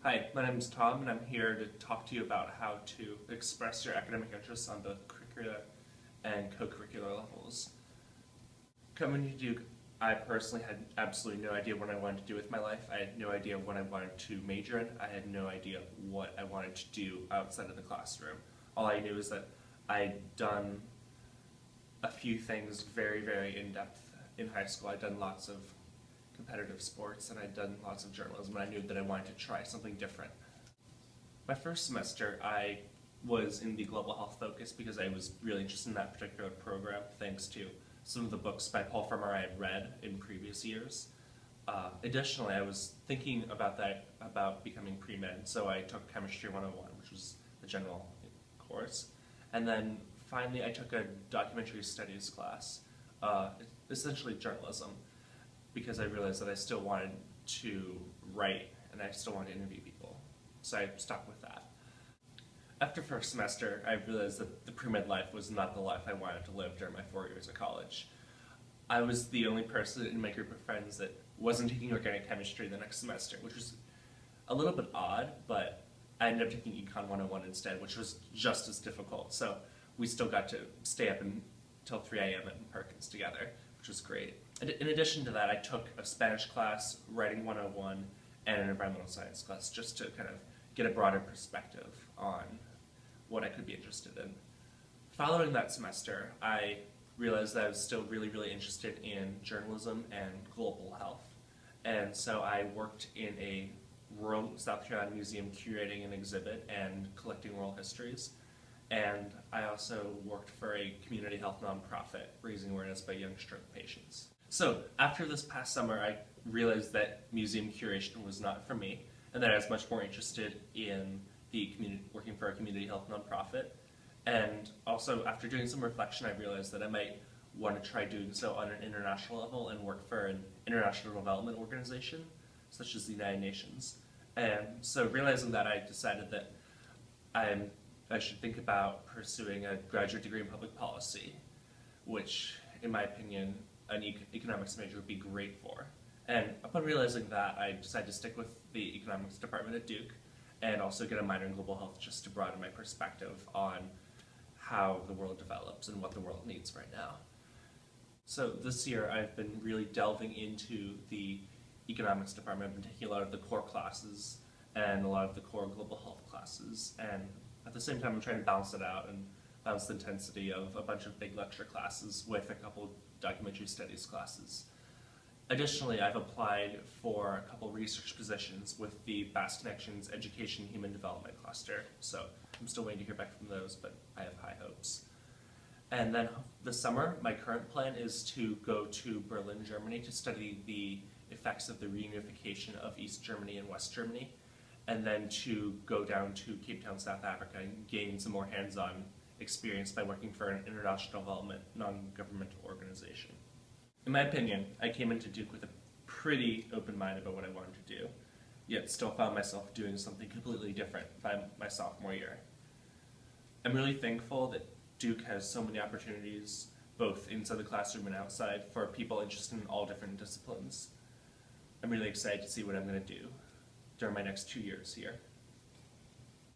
Hi, my name is Tom, and I'm here to talk to you about how to express your academic interests on both curricular and co-curricular levels. Coming to Duke, I personally had absolutely no idea what I wanted to do with my life. I had no idea what I wanted to major in. I had no idea what I wanted to do outside of the classroom. All I knew is that I'd done a few things very, very in-depth in high school. I'd done lots of competitive sports and I'd done lots of journalism, and I knew that I wanted to try something different. My first semester, I was in the global health focus because I was really interested in that particular program, thanks to some of the books by Paul Farmer I had read in previous years. Additionally, I was thinking about becoming pre-med, so I took Chemistry 101, which was the general course. And then finally, I took a documentary studies class, essentially journalism, because I realized that I still wanted to write and I still wanted to interview people. So I stuck with that. After first semester, I realized that the pre-med life was not the life I wanted to live during my 4 years of college. I was the only person in my group of friends that wasn't taking organic chemistry the next semester, which was a little bit odd, but I ended up taking Econ 101 instead, which was just as difficult. So we still got to stay up until 3 a.m. at Perkins together, which was great. In addition to that, I took a Spanish class, Writing 101, and an environmental science class just to kind of get a broader perspective on what I could be interested in. Following that semester, I realized that I was still really, really interested in journalism and global health. And so I worked in a rural South Carolina museum curating an exhibit and collecting oral histories. And I also worked for a community health nonprofit raising awareness by young stroke patients. So after this past summer, I realized that museum curation was not for me, and that I was much more interested in working for a community health nonprofit. And also, after doing some reflection, I realized that I might want to try doing so on an international level and work for an international development organization, such as the United Nations. And so realizing that, I decided that I should think about pursuing a graduate degree in public policy, which, in my opinion, an economics major would be great for. And upon realizing that, I decided to stick with the economics department at Duke and also get a minor in global health just to broaden my perspective on how the world develops and what the world needs right now. So this year, I've been really delving into the economics department. I've been taking a lot of the core classes and a lot of the core global health classes, and at the same time, I'm trying to balance it out and balance the intensity of a bunch of big lecture classes with a couple documentary studies classes. Additionally, I've applied for a couple research positions with the Bass Connections Education Human Development Cluster, so I'm still waiting to hear back from those, but I have high hopes. And then this summer, my current plan is to go to Berlin, Germany to study the effects of the reunification of East Germany and West Germany, and then to go down to Cape Town, South Africa, and gain some more hands-on experience by working for an international development non-governmental organization. In my opinion, I came into Duke with a pretty open mind about what I wanted to do, yet still found myself doing something completely different by my sophomore year. I'm really thankful that Duke has so many opportunities, both inside the classroom and outside, for people interested in all different disciplines. I'm really excited to see what I'm going to do during my next 2 years here.